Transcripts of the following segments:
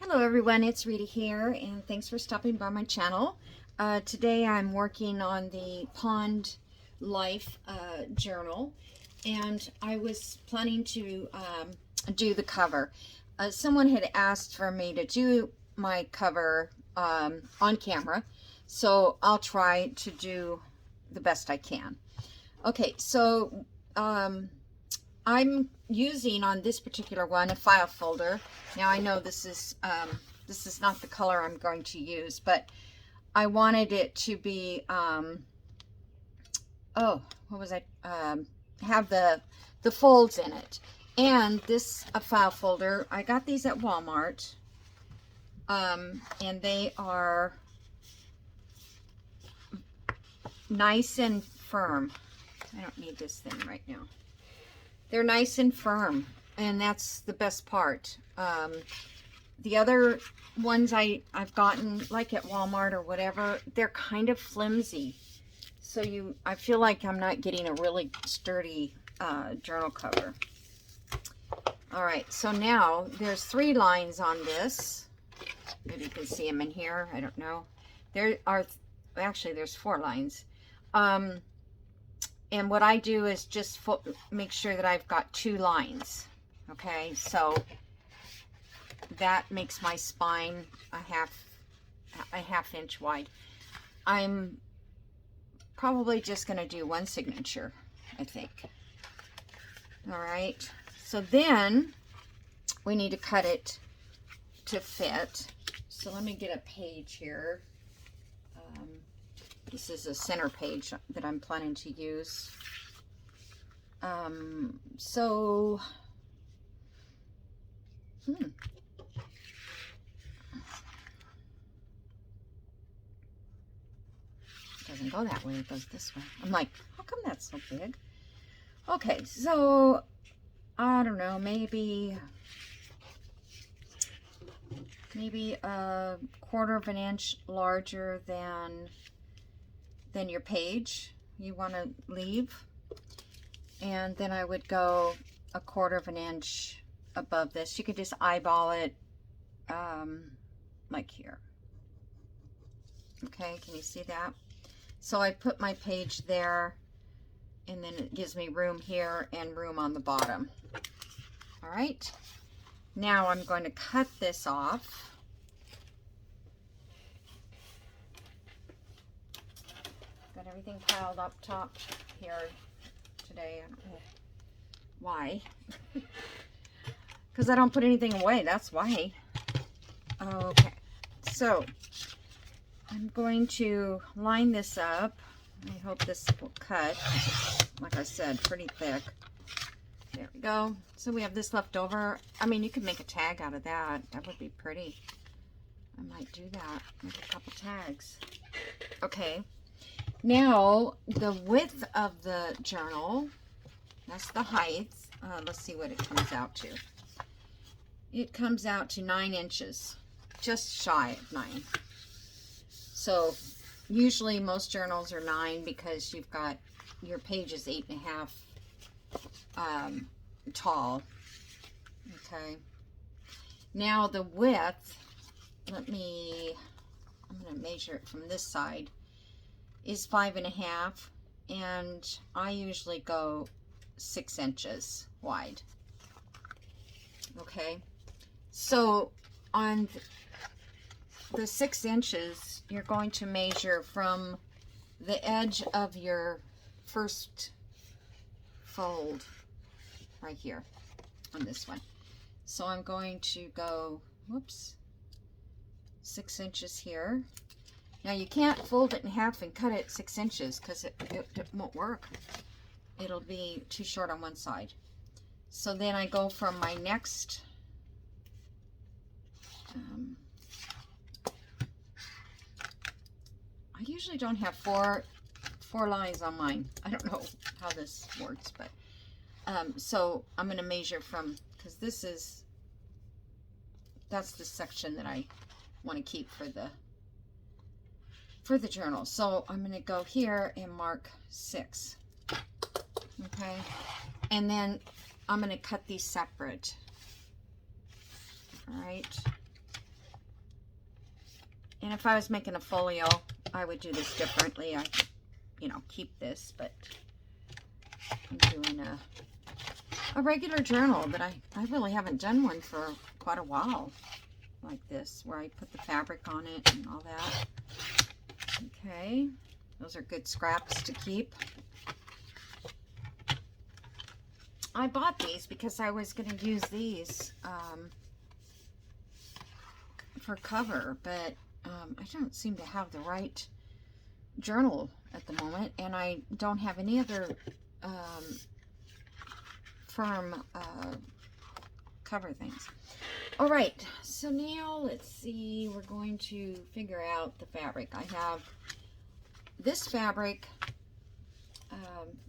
Hello everyone, it's Rita here, and thanks for stopping by my channel. Today I'm working on the Pond Life journal, and I was planning to do the cover. Someone had asked for me to do my cover on camera, so I'll try to do the best I can. Okay, so I'm using on this particular one a file folder. Now I know this is not the color I'm going to use, but I wanted it to be have the folds in it. And this file folder, I got these at Walmart, and they are nice and firm. I don't need this thing right now. They're nice and firm, and that's the best part. The other ones I've gotten, like at Walmart or whatever, they're kind of flimsy. So I feel like I'm not getting a really sturdy journal cover. All right, so now there's 3 lines on this. Maybe you can see them in here. I don't know. Actually, there's 4 lines. And what I do is just make sure that I've got 2 lines. Okay, so that makes my spine a half inch wide. I'm probably just going to do 1 signature, I think. All right, so then we need to cut it to fit. So let me get a page here. This is a center page that I'm planning to use. It doesn't go that way, it goes this way. I'm like, how come that's so big? Okay, so I don't know, maybe a 1/4 of an inch larger than your page you want to leave, and then I would go a 1/4 of an inch above this. You could just eyeball it like here. Okay, can you see that? So I put my page there, and then it gives me room here and room on the bottom. All right, now I'm going to cut this off. Got everything piled up top here today. I don't know why. Because I don't put anything away, that's why. Okay, so I'm going to line this up. I hope this will cut. Like I said, pretty thick. There we go. So we have this left over. I mean, you could make a tag out of that. That would be pretty. I might do that. Make a couple tags. Okay. Now, the width of the journal, that's the height. Let's see what it comes out to. It comes out to 9 inches. Just shy of 9. So usually most journals are 9 because you've got your page is 8.5 tall. Okay. Now the width, I'm going to measure it from this side, is 5.5, and I usually go 6 inches wide. Okay. So on the 6 inches, you're going to measure from the edge of your first fold right here on this one. So I'm going to go, 6 inches here. Now you can't fold it in half and cut it 6 inches because it won't work. It'll be too short on one side. So then I go from my next I usually don't have four lines on mine. I don't know how this works, but so I'm going to measure from, because that's the section that I want to keep for the journal. So I'm going to go here and mark 6. Okay, and then I'm going to cut these separate. All right, And if I was making a folio, I would do this differently. I, you know, keep this, but I'm doing a regular journal, but I really haven't done one for quite a while like this, where I put the fabric on it and all that. Okay, those are good scraps to keep. I bought these because I was going to use these for cover, but I don't seem to have the right journal at the moment, and I don't have any other firm cover things. All right, so now let's see, we're going to figure out the fabric. I have this fabric,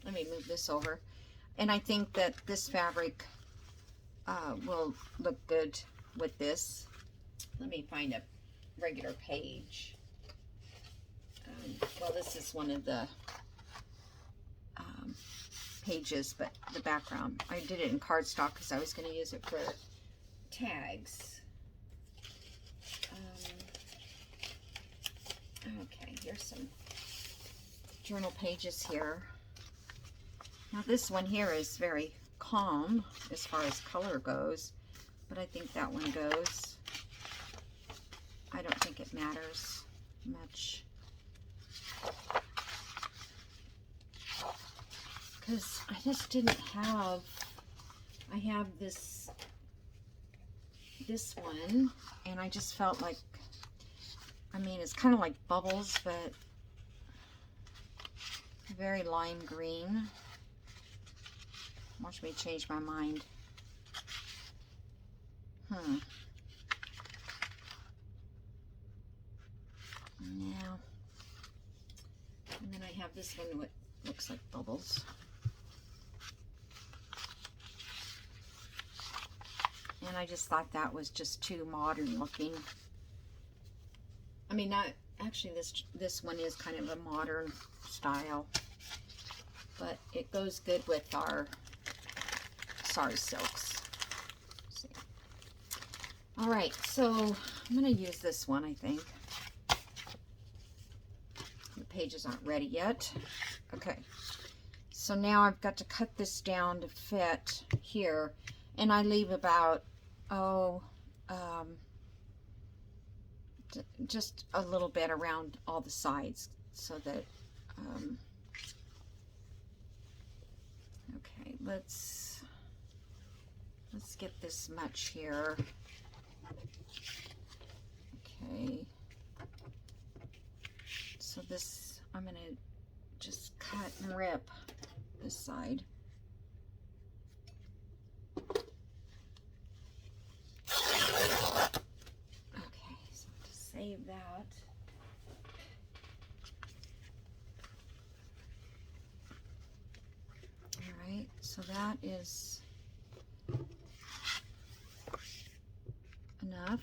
let me move this over, and I think that this fabric will look good with this. Let me find a regular page. Well, this is one of the pages, but the background, I did it in cardstock because I was going to use it for tags. Okay, here's some journal pages here. Now this one here is very calm as far as color goes, but I think that one goes. I don't think it matters much, because I just didn't have, I have this one, and I just felt like, I mean, it's kind of like bubbles, but very lime green. Watch me change my mind. Now, and then I have this one that looks like bubbles. And I just thought that was just too modern looking. I mean, not actually, this one is kind of a modern style, but it goes good with our Sari silks. Let's see. All right, so I'm going to use this one, I think. The pages aren't ready yet. Okay, so now I've got to cut this down to fit here, and I leave about, just a little bit around all the sides, so that, okay, let's get this much here. Okay, so this, I'm gonna just cut and rip this side. Okay, so to save that, all right, so that is enough.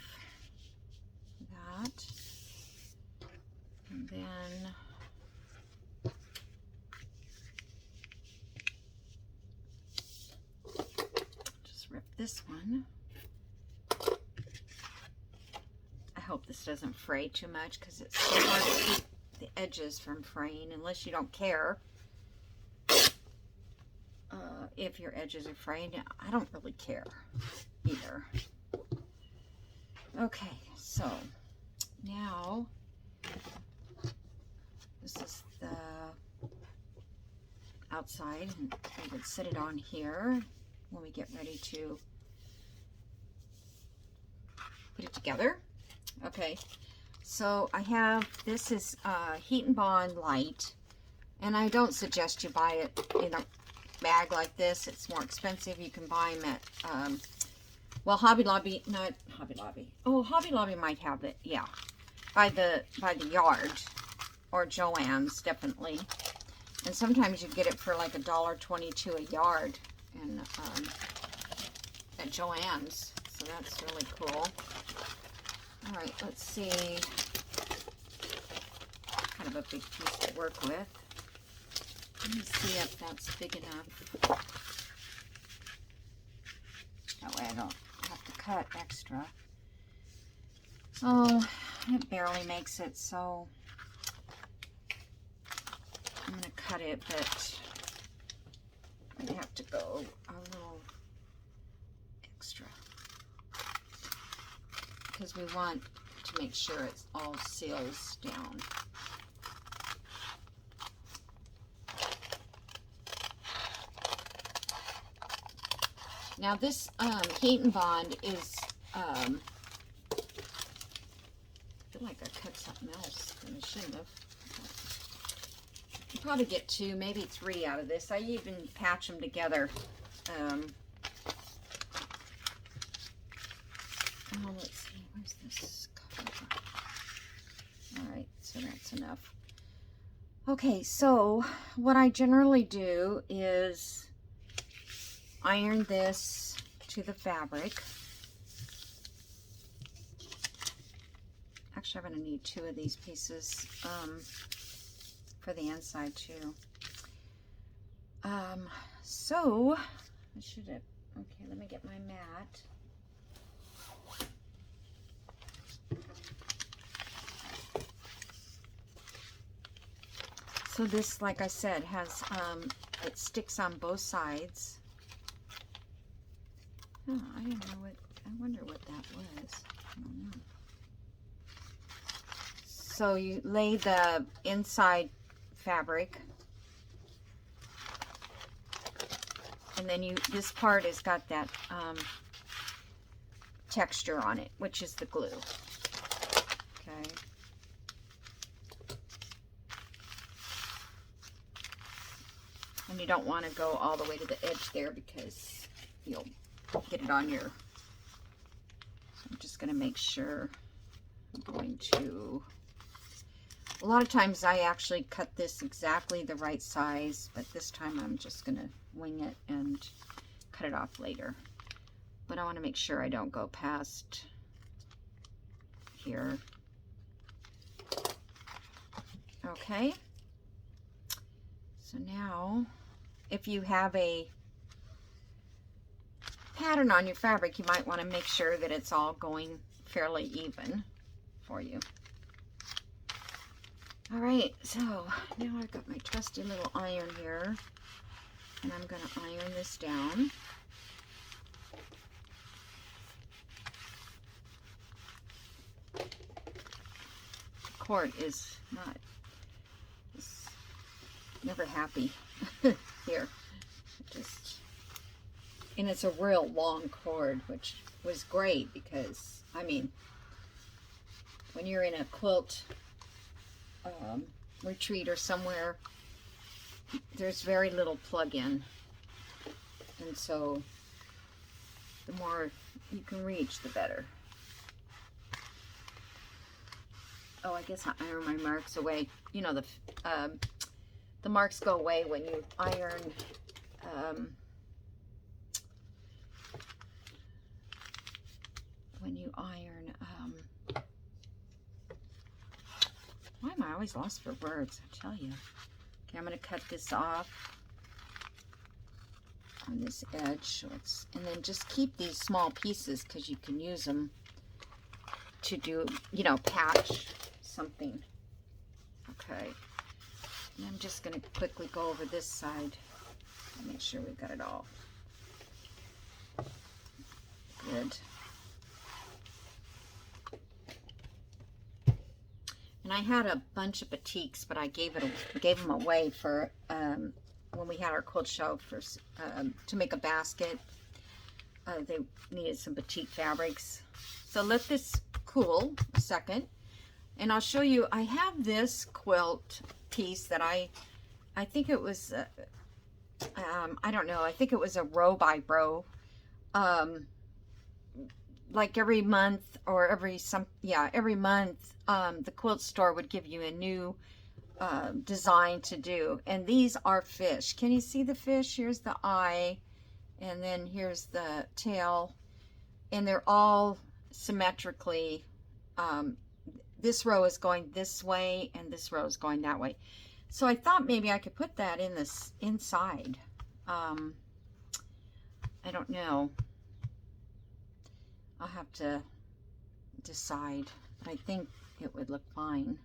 That, and then just rip this one. I hope this doesn't fray too much, because it's so hard to keep the edges from fraying, unless you don't care if your edges are fraying. I don't really care either. Okay, so now this is the outside, and we would set it on here when we get ready to put it together. Okay, so I have, this is Heat and Bond Light, and I don't suggest you buy it in a bag like this. It's more expensive. You can buy them at well, Hobby Lobby, not Hobby Lobby. Oh, Hobby Lobby might have it, yeah. By the yard, or Joann's, definitely. And sometimes you get it for like $1.22 a yard in, at Joann's. So that's really cool. All right, let's see. Kind of a big piece to work with. Let me see if that's big enough. That way I don't have to cut extra. So It barely makes it, so I'm going to cut it, but I have to go a little extra because we want to make sure it all seals down. Now this Heat and Bond is, I feel like I cut something else and I shouldn't have. You probably get 2, maybe 3 out of this. I even patch them together. Oh, let's see, where's this cover? All right, so that's enough. Okay, so what I generally do is iron this to the fabric. Actually, I'm going to need 2 of these pieces for the inside too. So I should have, okay, let me get my mat. So this, like I said, has, it sticks on both sides. Oh, I don't know what, I wonder what that was. I don't know. So you lay the inside fabric, and then this part has got that texture on it, which is the glue. Okay. And you don't want to go all the way to the edge there because you'll get it on your, so I'm just going to make sure I'm going to, a lot of times I actually cut this exactly the right size, but this time I'm just going to wing it and cut it off later. But I want to make sure I don't go past here. Okay. So now, if you have a pattern on your fabric, you might want to make sure that it's all going fairly even for you. All right, so now I've got my trusty little iron here, and I'm going to iron this down. The cord is not, it's never happy here. Just, and it's a real long cord, which was great because, I mean, when you're in a quilt retreat or somewhere, there's very little plug-in, and so the more you can reach, the better. Oh, I guess I iron my marks away. You know, the marks go away when you iron why am I always lost for words, I tell you. Okay, I'm going to cut this off on this edge, so and then just keep these small pieces because you can use them to do, you know, patch something. Okay, and I'm just going to quickly go over this side and make sure we've got it all good. And I had a bunch of batiks, but I gave them away for when we had our quilt show for to make a basket. They needed some batik fabrics. So let this cool a second, and I'll show you. I have this quilt piece that I think it was I don't know. I think it was a row by row. Like every month or every month, the quilt store would give you a new design to do. And these are fish. Can you see the fish? Here's the eye, and then here's the tail, and they're all symmetrically, this row is going this way and this row is going that way. So I thought maybe I could put that in this inside. I don't know. I'll have to decide. I think it would look fine.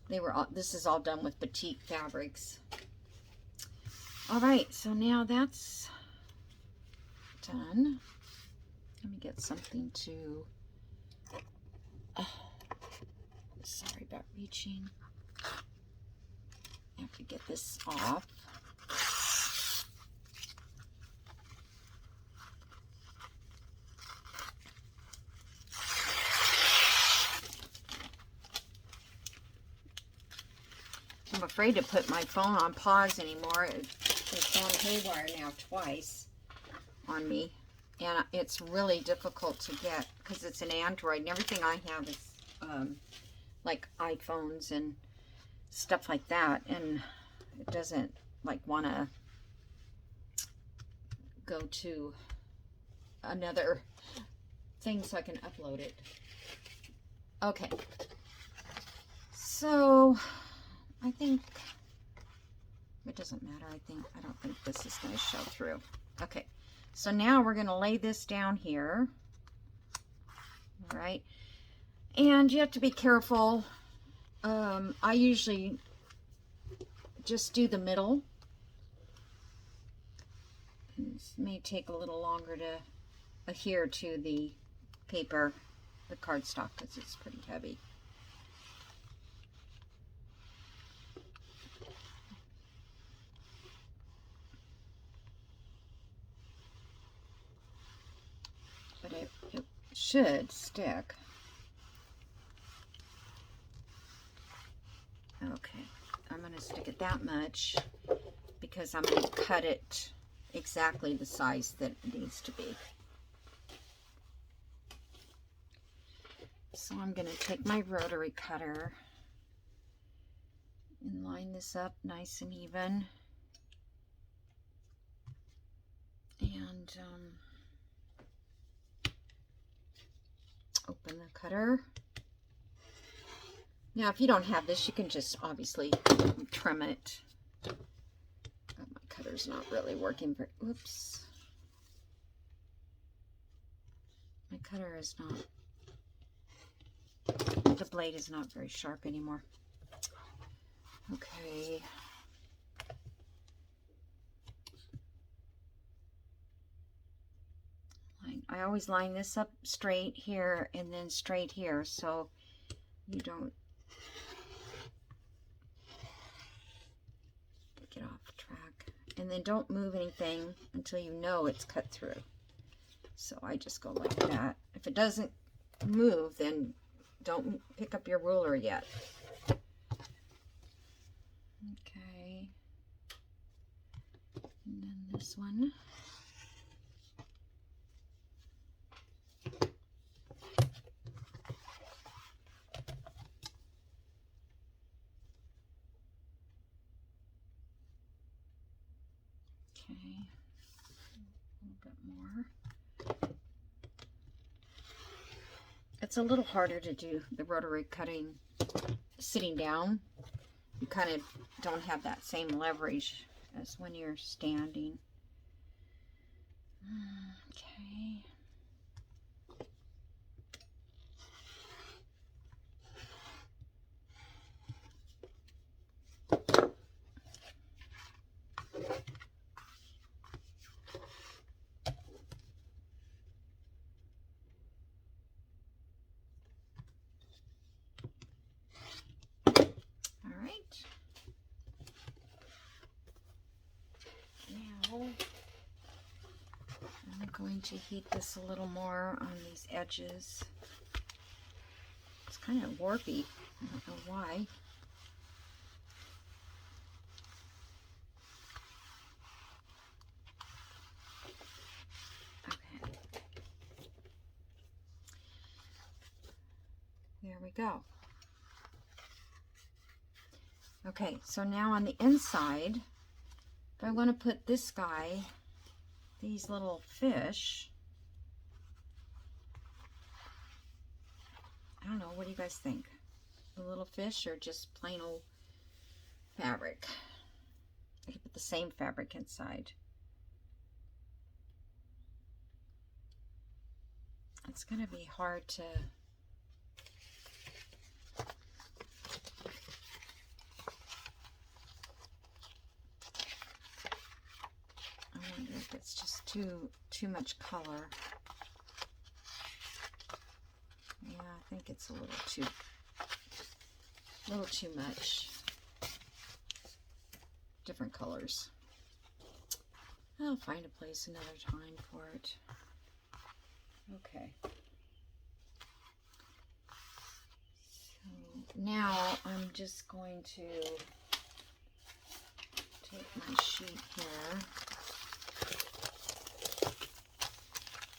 They were all, this is all done with batik fabrics. All right, so now that's done. Let me get something to, sorry about reaching. I have to get this off. I'm afraid to put my phone on pause anymore. It's gone haywire now twice on me. And it's really difficult to get because it's an Android and everything I have is like iPhones and stuff like that. And it doesn't like want to go to another thing so I can upload it. Okay. So I think it doesn't matter. I don't think this is going to show through. Okay, so now we're going to lay this down here. All right, and you have to be careful. I usually just do the middle. This may take a little longer to adhere to the paper, the cardstock, because it's pretty heavy. But it should stick. Okay, I'm going to stick it that much because I'm going to cut it exactly the size that it needs to be. So I'm going to take my rotary cutter and line this up nice and even. And open the cutter. Now, if you don't have this, you can just obviously trim it. Oh, my cutter's not really working very, oops. My cutter is not, the blade is not very sharp anymore. Okay. I always line this up straight here and then straight here so you don't get off track. And then don't move anything until you know it's cut through. So I just go like that. If it doesn't move, then don't pick up your ruler yet. Okay. And then this one. Okay, a little bit more. It's a little harder to do the rotary cutting sitting down. You kind of don't have that same leverage as when you're standing. Okay. I'm going to heat this a little more on these edges. It's kind of warpy. I don't know why. Okay. There we go. Okay, so now on the inside, if I want to put this guy, these little fish, I don't know, what do you guys think? The little fish or just plain old fabric? I could put the same fabric inside. It's going to be hard to... I wonder if it's just too much color. Yeah, I think it's a little too much. Different colors. I'll find a place another time for it. Okay. So now I'm just going to take my sheet here.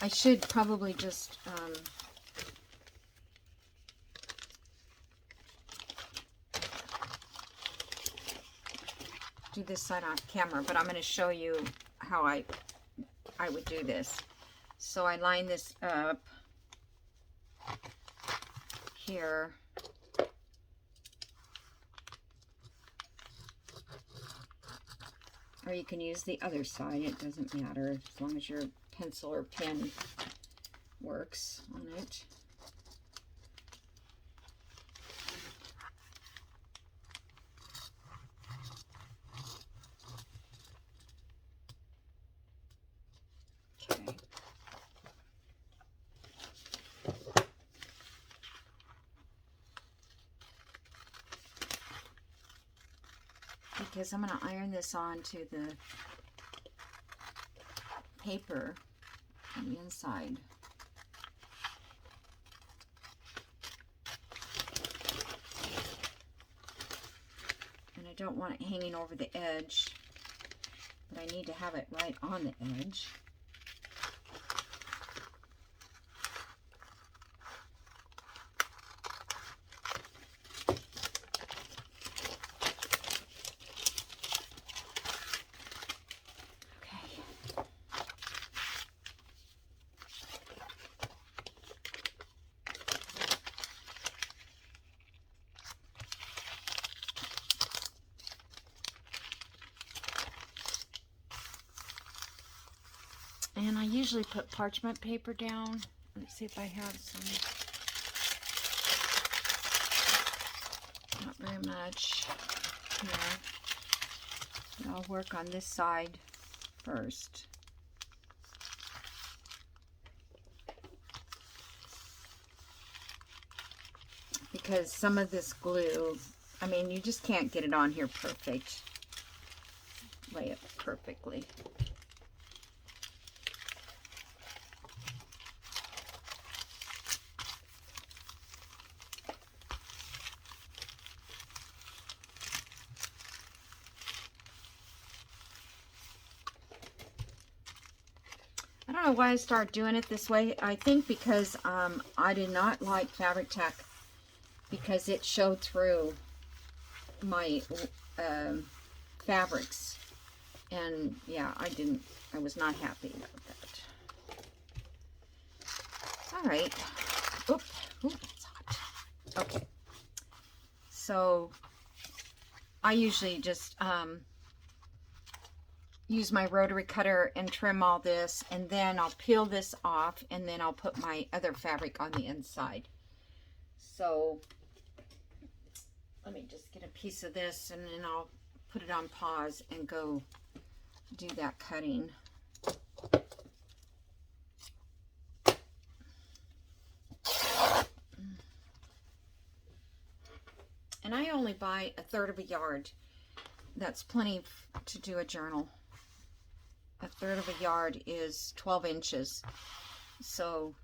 I should probably just do this side off camera, but I'm going to show you how I would do this. So I line this up here. Or you can use the other side, it doesn't matter, as long as your pencil or pen works on it. Okay. Because I'm going to iron this onto the paper on the inside. And I don't want it hanging over the edge, but I need to have it right on the edge. And I usually put parchment paper down. Let's see if I have some. Not very much here. But I'll work on this side first. Because some of this glue, I mean, you just can't get it on here perfect. Lay it perfectly. I don't know why I started doing it this way. I think because I did not like Fabri-Tac because it showed through my fabrics. And yeah, I was not happy about that. All right. Oop, that's hot. Okay. So I usually just use my rotary cutter and trim all this, and then I'll peel this off, and then I'll put my other fabric on the inside. So let me just get a piece of this, and then I'll put it on pause and go do that cutting. And I only buy 1/3 of a yard. That's plenty to do a journal. 1/3 of a yard is 12 inches. So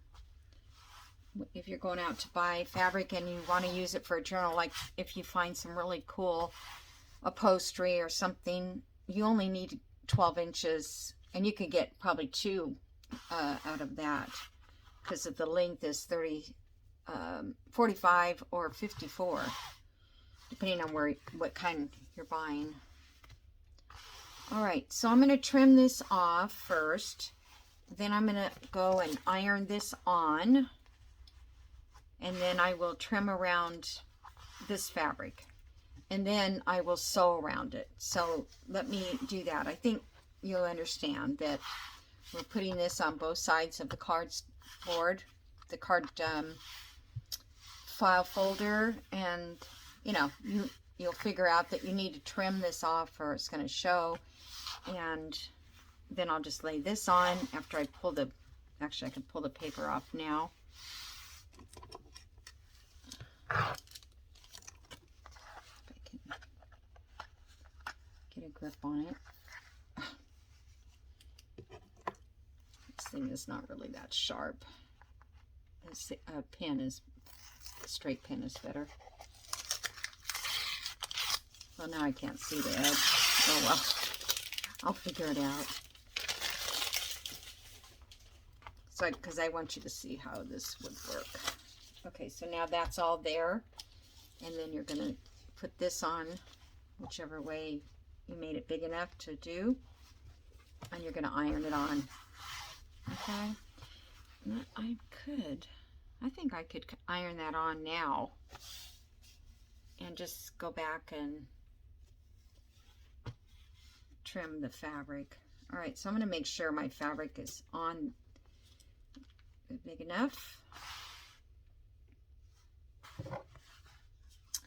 if you're going out to buy fabric and you want to use it for a journal, like if you find some really cool upholstery or something, you only need 12 inches, and you could get probably 2 out of that, because of the length is 45 or 54, depending on what kind you're buying. All right, so I'm going to trim this off first. Then I'm going to go and iron this on. And then I will trim around this fabric. And then I will sew around it. So let me do that. I think you'll understand that we're putting this on both sides of the cardboard. the card file folder, and you know, you'll figure out that you need to trim this off or it's going to show. And then I'll just lay this on after I pull the, actually I can pull the paper off now. If I can get a grip on it. This thing is not really that sharp. This pen is, straight pen is better. Well, now I can't see the edge. Oh well, I'll figure it out. So, because I want you to see how this would work. Okay, so now that's all there. And then you're going to put this on whichever way you made it big enough to do. And you're going to iron it on. Okay? I think I could iron that on now. And just go back and trim the fabric. All right, so I'm going to make sure my fabric is on big enough.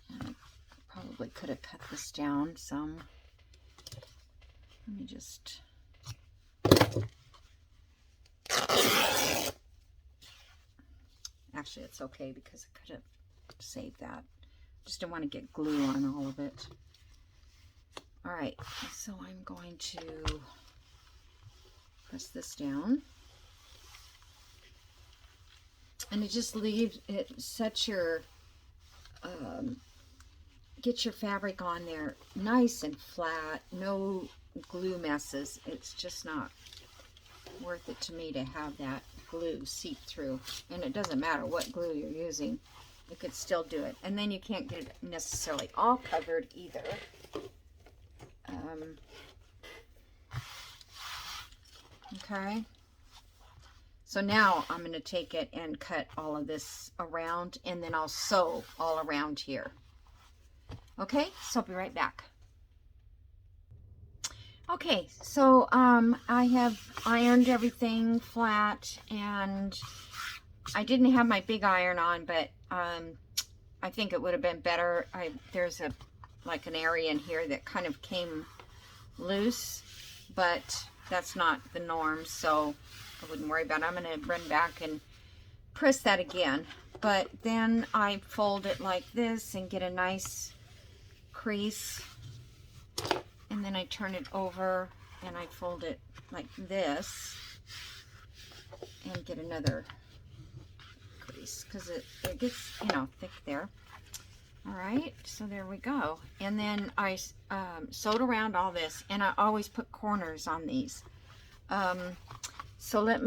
And I probably could have cut this down some. Let me just... Actually, it's okay because I could have saved that. Just don't want to get glue on all of it. All right, so I'm going to press this down. And it just leaves, it sets your, get your fabric on there nice and flat, no glue messes. It's just not worth it to me to have that glue seep through. And it doesn't matter what glue you're using, you could still do it. And then you can't get it necessarily all covered either. Okay. So now I'm going to take it and cut all of this around, and then I'll sew all around here. Okay, so I'll be right back. Okay, so I have ironed everything flat, and I didn't have my big iron on, but I think it would have been better. There's like an area in here that kind of came loose, but that's not the norm, so I wouldn't worry about it. I'm going to run back and press that again, but then I fold it like this and get a nice crease, and then I turn it over and I fold it like this and get another crease because it gets, you know, thick there. All right, so there we go. And then I sewed around all this, and I always put corners on these. So I'm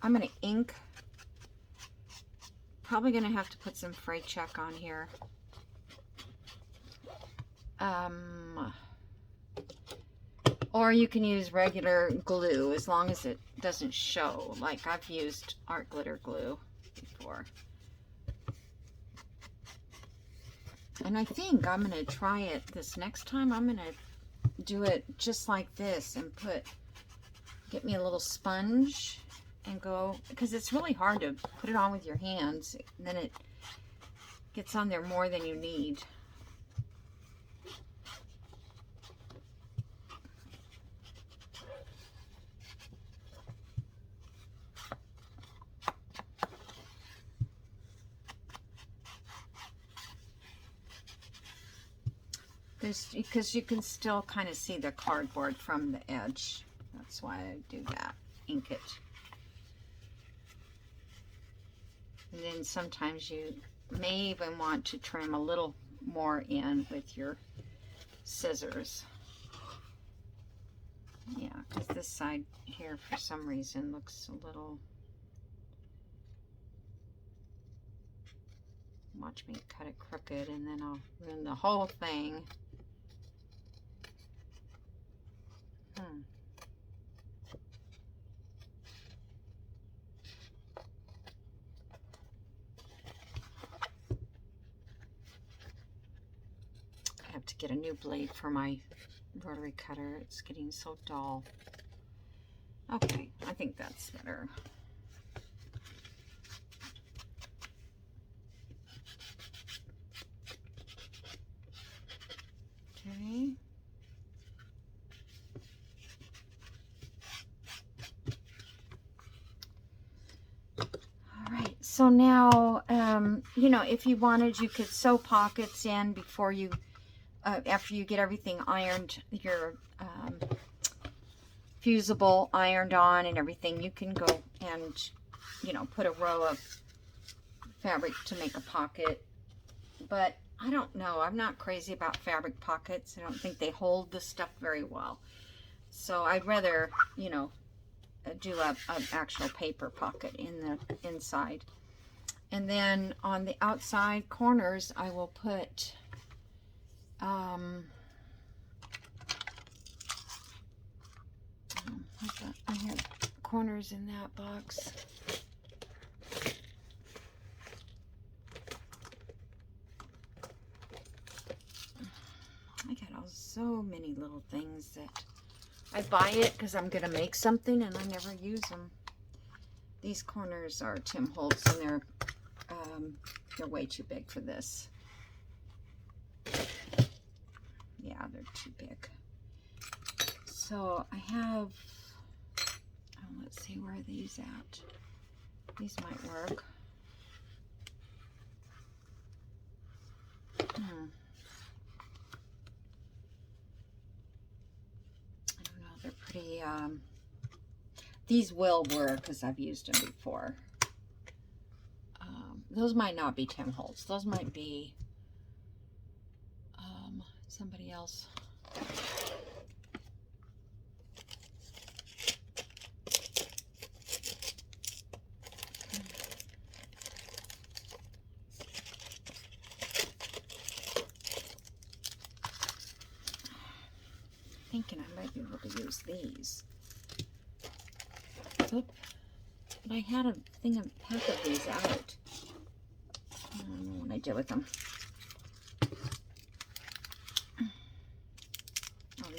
going to ink. Probably going to have to put some fray check on here. Or you can use regular glue as long as it doesn't show. Like I've used art glitter glue before. And I think I'm going to try it this next time. I'm going to do it just like this and get me a little sponge and go, because it's really hard to put it on with your hands, and then it gets on there more than you need. Because you can still kind of see the cardboard from the edge. That's why I do that. Ink it. And then sometimes you may even want to trim a little more in with your scissors. Yeah, because this side here for some reason looks a little... Watch me cut it crooked and then I'll ruin the whole thing. I have to get a new blade for my rotary cutter. It's getting so dull. Okay, I think that's better. So now, you know, if you wanted, you could sew pockets in before you, after you get everything ironed, your fusible ironed on and everything. You can go and, you know, put a row of fabric to make a pocket. But I don't know. I'm not crazy about fabric pockets. I don't think they hold the stuff very well. So I'd rather, you know, do an actual paper pocket in the inside. And then on the outside corners, I will put, I have corners in that box. I got so many little things that I buy it because I'm going to make something and I never use them. These corners are Tim Holtz and they're way too big for this. Yeah, they're too big. So I have, let's see, where are these at? These might work. I don't know, they're pretty, these will work because I've used them before. Those might not be Tim Holtz. Those might be somebody else. Thinking I might be able to use these. Oop. But I had a pack of these out. I don't know what I did with them. Oh,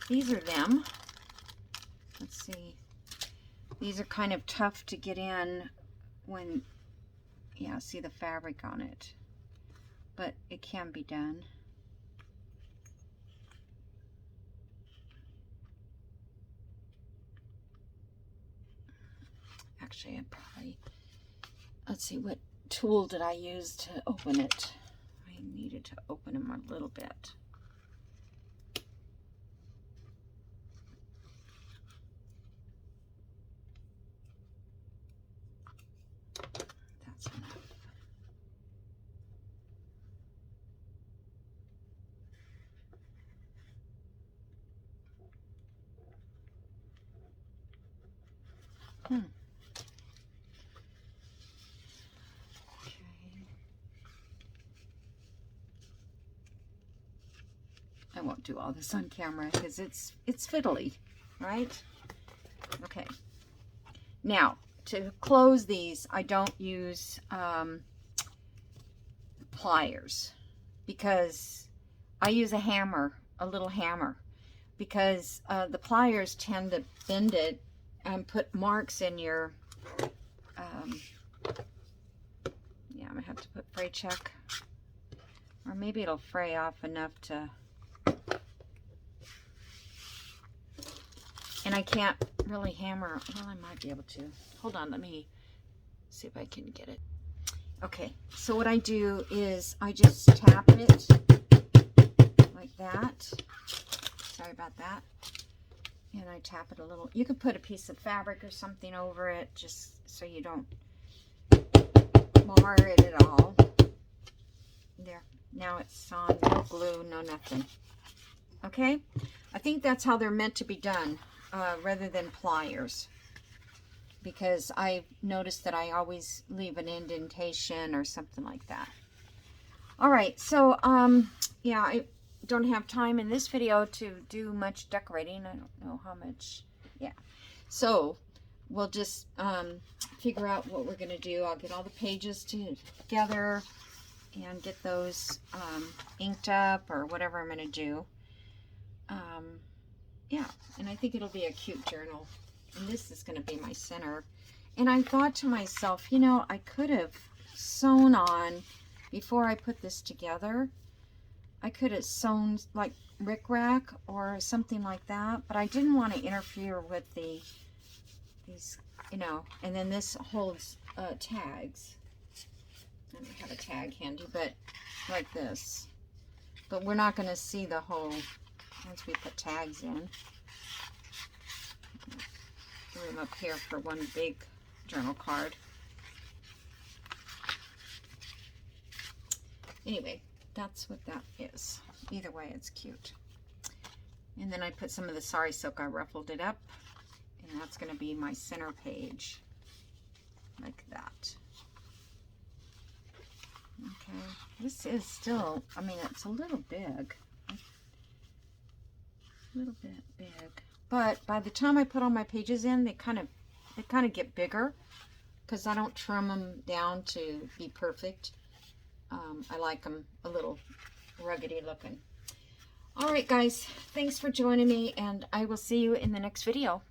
these are them. Let's see. These are kind of tough to get in when, yeah, see the fabric on it. But it can be done. Actually, I probably, let's see, what tool did I use to open it? I needed to open them a little bit. That's enough. I won't do all this on camera because it's fiddly, right? Okay. Now, to close these, I don't use pliers because I use a hammer, a little hammer, because the pliers tend to bend it and put marks in your, yeah, I'm gonna have to put fray check, or maybe it'll fray off enough to, and I can't really hammer, well, I might be able to. Hold on, let me see if I can get it. Okay, so what I do is I just tap it like that. Sorry about that. And I tap it a little. You could put a piece of fabric or something over it just so you don't mar it at all. There, now it's on, no glue, no nothing. Okay, I think that's how they're meant to be done, rather than pliers, because I've noticed that I always leave an indentation or something like that. All right, so yeah, I don't have time in this video to do much decorating. I don't know how much. Yeah, so we'll just figure out what we're gonna do. I'll get all the pages together and get those inked up or whatever I'm gonna do. Yeah, and I think it'll be a cute journal, and this is gonna be my center. And I thought to myself, you know, I could have sewn on, before I put this together, I could have sewn like rickrack or something like that, but I didn't want to interfere with these, you know, and then this holds tags. I don't have a tag handy, but like this. But we're not going to see the whole once we put tags in. Room up here for one big journal card. Anyway, that's what that is. Either way, it's cute. And then I put some of the Sari Silk. I ruffled it up, and that's going to be my center page, like that. Okay, this is still, I mean, it's a little big. A little bit big. But by the time I put all my pages in, they kind of get bigger because I don't trim them down to be perfect. I like them a little ruggedy looking. All right, guys, thanks for joining me, and I will see you in the next video.